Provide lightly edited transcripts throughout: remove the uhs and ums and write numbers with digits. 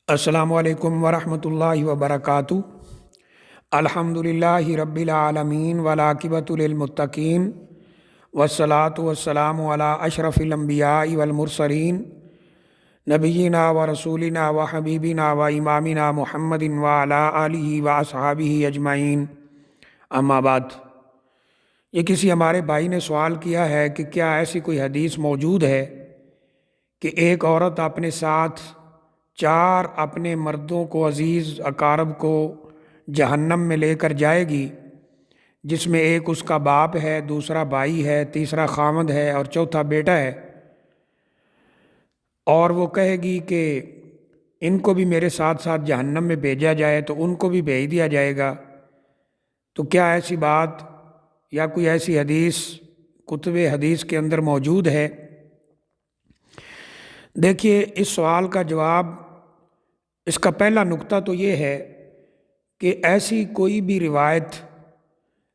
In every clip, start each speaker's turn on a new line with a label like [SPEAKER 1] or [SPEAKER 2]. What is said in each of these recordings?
[SPEAKER 1] अस्सलामु अलैकुम वरहमतुल्लाहि वबरकातुहू। अल्हम्दुलिल्लाहि रब्बिल आलमीन वलाकिबतुल लिलमुत्तकीन वस्सलातु वस्सलामु अला अशरफिल अंबियाइ वल मुरसलीन नबिय्यिना व रसूलिना व हबीबिना व इमामिना मुहम्मदिन व अला आलिहि व अस्हाबिहि अजमाइन। अम्मा बाद, ये किसी हमारे भाई ने सवाल किया है कि क्या ऐसी कोई हदीस मौजूद है कि एक औरत अपने साथ चार अपने मर्दों को, अजीज़ अकारब को जहन्नम में लेकर जाएगी, जिसमें एक उसका बाप है, दूसरा भाई है, तीसरा खामद है और चौथा बेटा है, और वो कहेगी कि इनको भी मेरे साथ साथ जहन्नम में भेजा जाए, तो उनको भी भेज दिया जाएगा। तो क्या ऐसी बात या कोई ऐसी हदीस कुतुब हदीस के अंदर मौजूद है? देखिए, इस सवाल का जवाब, इसका पहला नुक्ता तो ये है कि ऐसी कोई भी रिवायत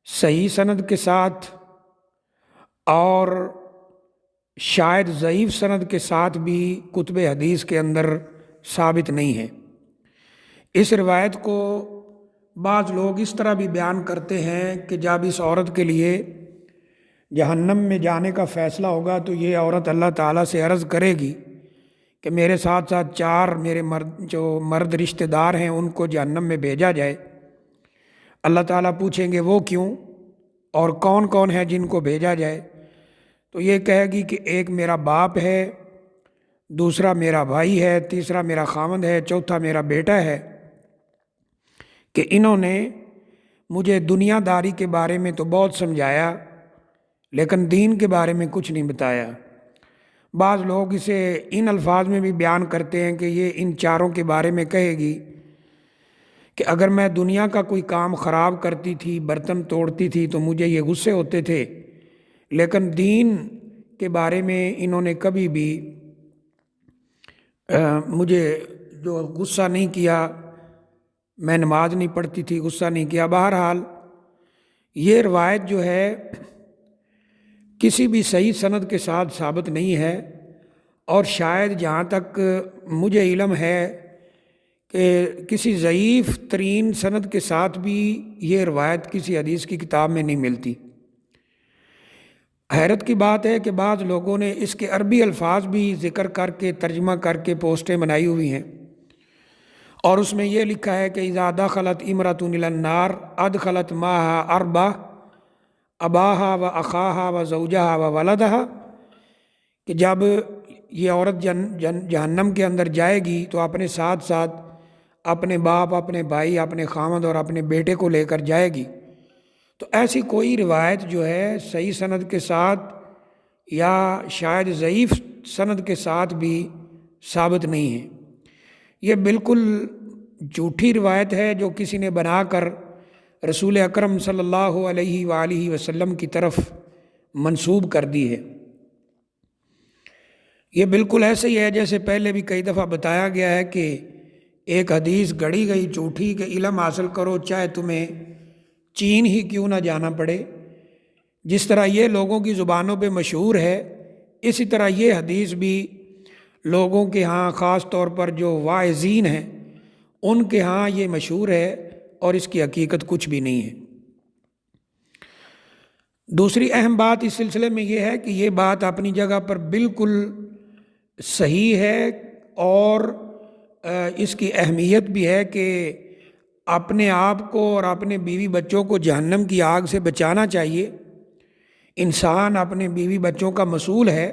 [SPEAKER 1] सही सनद के साथ और शायद ज़ईफ़ सनद के साथ भी कुतुब हदीस के अंदर साबित नहीं है। इस रिवायत को बाज़ लोग इस तरह भी बयान करते हैं कि जब इस औरत के लिए जहन्नम में जाने का फ़ैसला होगा तो ये औरत अल्लाह ताला से अर्ज़ करेगी कि मेरे साथ साथ चार मेरे मर्द रिश्तेदार हैं, उनको जहन्नम में भेजा जाए। अल्लाह ताला पूछेंगे वो क्यों और कौन कौन है जिनको भेजा जाए? तो ये कहेगी कि एक मेरा बाप है, दूसरा मेरा भाई है, तीसरा मेरा खामद है, चौथा मेरा बेटा है, कि इन्होंने मुझे दुनियादारी के बारे में तो बहुत समझाया लेकिन दीन के बारे में कुछ नहीं बताया। बाज़ लोग इसे इन अल्फाज में भी बयान करते हैं कि ये इन चारों के बारे में कहेगी कि अगर मैं दुनिया का कोई काम ख़राब करती थी, बर्तन तोड़ती थी, तो मुझे ये गुस्से होते थे, लेकिन दीन के बारे में इन्होंने कभी भी मुझे जो गुस्सा नहीं किया। मैं नमाज नहीं पढ़ती थी, गुस्सा नहीं किया। बहरहाल ये रवायत जो है किसी भी सही सनद के साथ साबित नहीं है, और शायद जहाँ तक मुझे इल्म है कि किसी ज़ईफ़ तरीन सनद के साथ भी ये रवायत किसी हदीस की किताब में नहीं मिलती। हैरत की बात है कि बाज़ लोगों ने इसके अरबी अल्फाज भी ज़िक्र करके तर्जमा करके पोस्टें बनाई हुई हैं, और उसमें यह लिखा है कि इज़ा दखलत इमरतुन इलन नार अदखलत माहा अरबा अबाहा व अखाहा व ज़ौजहा व वलदहा, कि जब ये औरत जहन्नम के अंदर जाएगी तो अपने साथ साथ अपने बाप, अपने भाई, अपने खामद और अपने बेटे को लेकर जाएगी। तो ऐसी कोई रिवायत जो है सही सनद के साथ या शायद ज़ईफ़ सनद के साथ भी साबित नहीं है। ये बिल्कुल झूठी रिवायत है जो किसी ने बनाकर रसूल अकरम सल्लल्लाहु अलैहि वालिहि वसल्लम की तरफ मंसूब कर दी है। ये बिल्कुल ऐसे ही है जैसे पहले भी कई दफ़ा बताया गया है कि एक हदीस गढ़ी गई झूठी कि इल्म हासिल करो चाहे तुम्हें चीन ही क्यों ना जाना पड़े। जिस तरह ये लोगों की ज़ुबानों पे मशहूर है, इसी तरह ये हदीस भी लोगों के यहाँ ख़ास तौर पर जो वाइज़ीन हैं उनके यहाँ ये मशहूर है, और इसकी हकीकत कुछ भी नहीं है। दूसरी अहम बात इस सिलसिले में यह है कि ये बात अपनी जगह पर बिल्कुल सही है, और इसकी अहमियत भी है कि अपने आप को और अपने बीवी बच्चों को जहन्नम की आग से बचाना चाहिए। इंसान अपने बीवी बच्चों का मसूल है,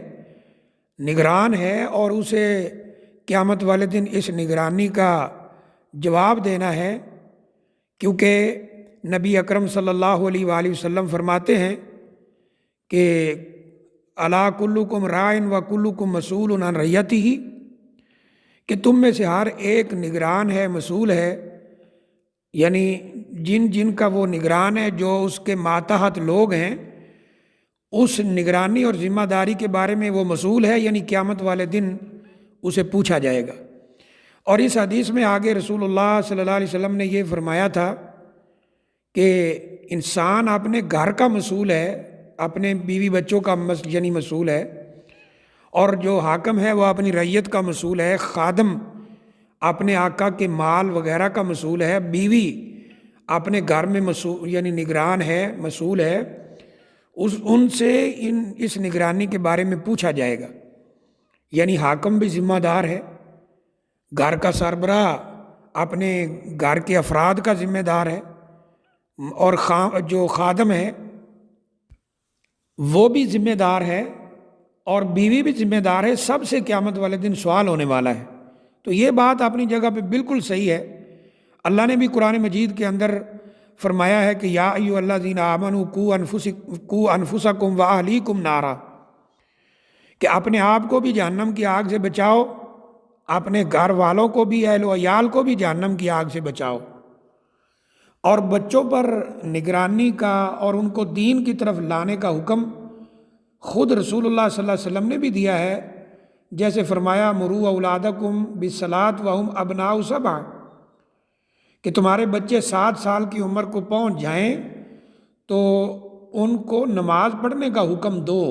[SPEAKER 1] निगरान है, और उसे क़यामत वाले दिन इस निगरानी का जवाब देना है, क्योंकि नबी अकरम सल्लल्लाहु अलैहि वसल्लम फरमाते हैं कि अला कुल्लुकुम राइन व कुल्लुकुम मसूलुन अन रइयतिही, कि तुम में से हर एक निगरान है, मसूल है, यानी जिनका वो निगरान है, जो उसके मातहत लोग हैं, उस निगरानी और ज़िम्मेदारी के बारे में वो मसूल है, यानी क़यामत वाले दिन उसे पूछा जाएगा। और इस हदीस में आगे रसूलुल्लाह सल्लल्लाहु अलैहि वसल्लम ने ये फरमाया था कि इंसान अपने घर का मसूल है, अपने बीवी बच्चों का यानी मसूल है, और जो हाकम है वो अपनी रैयत का मसूल है, खादम اپنے آقا کے مال وغیرہ کا مسئول ہے، بیوی اپنے گھر میں مسئول یعنی نگران ہے، مسئول ہے، ان سے اس نگرانی کے بارے میں پوچھا جائے گا۔ یعنی حاکم بھی ذمہ دار ہے، گھر کا سربراہ اپنے گھر کے افراد کا ذمہ دار ہے، اور جو خادم ہے وہ بھی ذمہ دار ہے، اور بیوی بھی ذمہ دار ہے۔ سب سے قیامت والے دن سوال ہونے والا ہے۔ تو یہ بات اپنی جگہ پہ بالکل صحیح ہے۔ اللہ نے بھی قرآن مجید کے اندر فرمایا ہے کہ یا ایھا الذین آمنوا قوا انفسکم واہلیکم نارا، کہ اپنے آپ کو بھی جہنم کی آگ سے بچاؤ، اپنے گھر والوں کو بھی، اہل و عیال کو بھی جہنم کی آگ سے بچاؤ۔ اور بچوں پر نگرانی کا اور ان کو دین کی طرف لانے کا حکم خود رسول اللہ صلی اللہ علیہ وسلم نے بھی دیا ہے، جیسے فرمایا مروا اولادکم بالصلاۃ وہم ابناء سبع، کہ تمہارے بچے 7 سال کی عمر کو پہنچ جائیں تو ان کو نماز پڑھنے کا حکم دو۔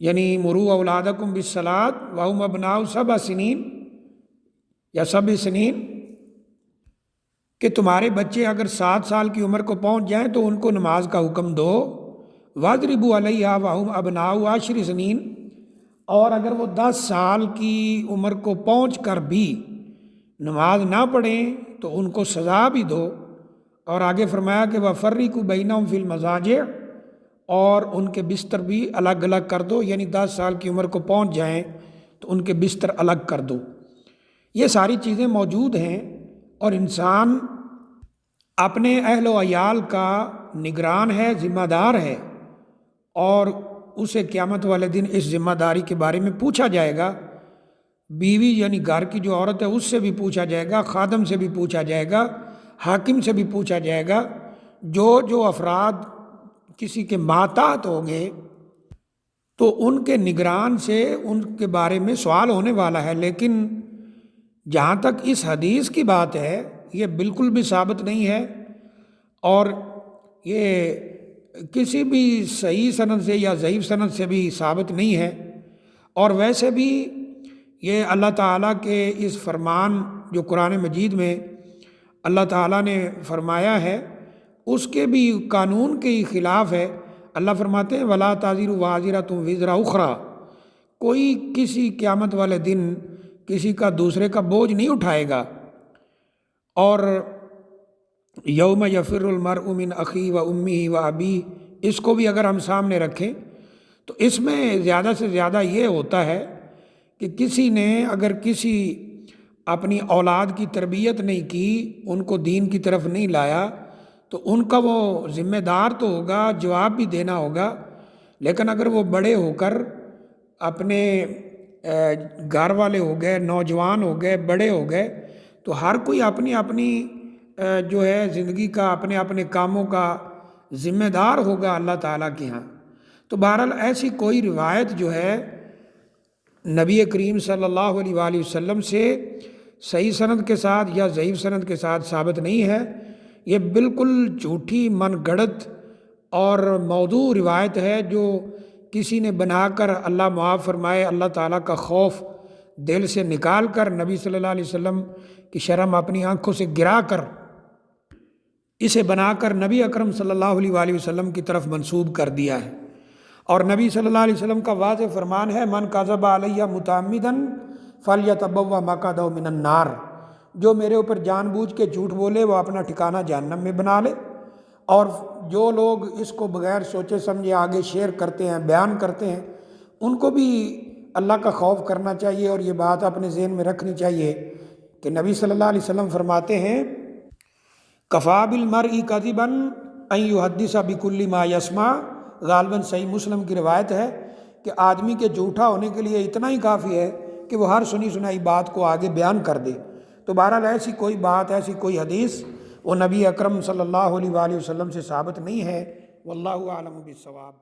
[SPEAKER 1] یعنی مروا اولادکم بالصلاۃ وہم ابناء 7 سنین یا 7 سنین، کہ تمہارے بچے اگر 7 سال کی عمر کو پہنچ جائیں تو ان کو نماز کا حکم دو۔ واضربوا علیہا وہم ابناء 10 سنین، اور اگر وہ 10 سال کی عمر کو پہنچ کر بھی نماز نہ پڑھیں تو ان کو سزا بھی دو۔ اور آگے فرمایا کہ وَفَرِّقُوا بَيْنَهُمْ فِي الْمَضَاجِعِ، اور ان کے بستر بھی الگ الگ کر دو، یعنی 10 سال کی عمر کو پہنچ جائیں تو ان کے بستر الگ کر دو۔ یہ ساری چیزیں موجود ہیں، اور انسان اپنے اہل و عیال کا نگران ہے، ذمہ دار ہے، اور اسے قیامت والے دن اس ذمہ داری کے بارے میں پوچھا جائے گا۔ بیوی یعنی گھر کی جو عورت ہے اس سے بھی پوچھا جائے گا، خادم سے بھی پوچھا جائے گا، حاکم سے بھی پوچھا جائے گا۔ جو افراد کسی کے ماتحت ہوں گے تو ان کے نگران سے ان کے بارے میں سوال ہونے والا ہے۔ لیکن جہاں تک اس حدیث کی بات ہے یہ بالکل بھی ثابت نہیں ہے، اور یہ کسی بھی صحیح سند سے یا ضعیف سند سے بھی ثابت نہیں ہے۔ اور ویسے بھی یہ اللہ تعالیٰ کے اس فرمان جو قرآن مجید میں اللہ تعالیٰ نے فرمایا ہے اس کے بھی قانون کے خلاف ہے۔ اللہ فرماتے ہیں وَلَا تَزِرُ وَازِرَةٌ وِزْرَ أُخْرَىٰ، کوئی کسی قیامت والے دن کسی کا دوسرے کا بوجھ نہیں اٹھائے گا۔ اور یوم یفر المرء من اخیہ و امہ و ابیہ، اس کو بھی اگر ہم سامنے رکھیں تو اس میں زیادہ سے زیادہ یہ ہوتا ہے کہ کسی نے اگر کسی اپنی اولاد کی تربیت نہیں کی، ان کو دین کی طرف نہیں لایا، تو ان کا وہ ذمہ دار تو ہوگا، جواب بھی دینا ہوگا۔ لیکن اگر وہ بڑے ہو کر اپنے گھر والے ہو گئے، نوجوان ہو گئے، بڑے ہو گئے، تو ہر کوئی اپنی اپنی جو ہے زندگی کا اپنے اپنے کاموں کا ذمہ دار ہوگا اللہ تعالیٰ کے ہاں۔ تو بہرحال ایسی کوئی روایت جو ہے نبی کریم صلی اللہ علیہ وآلہ وسلم سے صحیح سند کے ساتھ یا ضعیف سند کے ساتھ ثابت نہیں ہے۔ یہ بالکل جھوٹی من گڑت اور موضوع روایت ہے جو کسی نے بنا کر، اللہ معاف فرمائے، اللہ تعالیٰ کا خوف دل سے نکال کر، نبی صلی اللہ علیہ وسلم کی شرم اپنی آنکھوں سے گرا کر، اسے بنا کر نبی اکرم صلی اللہ علیہ وآلہ وسلم کی طرف منسوب کر دیا ہے۔ اور نبی صلی اللہ علیہ وسلم کا واضح فرمان ہے من کذب علیہ متعمدا فلیتبوأ مقعدہ من النار، جو میرے اوپر جان بوجھ کے جھوٹ بولے وہ اپنا ٹھکانہ جہنم میں بنا لے۔ اور جو لوگ اس کو بغیر سوچے سمجھے آگے شیئر کرتے ہیں، بیان کرتے ہیں، ان کو بھی اللہ کا خوف کرنا چاہیے، اور یہ بات اپنے ذہن میں رکھنی چاہیے کہ نبی صلی اللہ علیہ وسلم فرماتے ہیں کفیٰ بالمرء کذبا ان یحدث بکل ما یسمع، غالباً صحیح مسلم کی روایت ہے کہ آدمی کے جھوٹا ہونے کے لیے اتنا ہی کافی ہے کہ وہ ہر سنی سنائی بات کو آگے بیان کر دے۔ تو بہرحال ایسی کوئی بات، ایسی کوئی حدیث وہ نبی اکرم صلی اللہ علیہ وآلہ وسلم سے ثابت نہیں ہے۔ واللہ اعلم بالصواب۔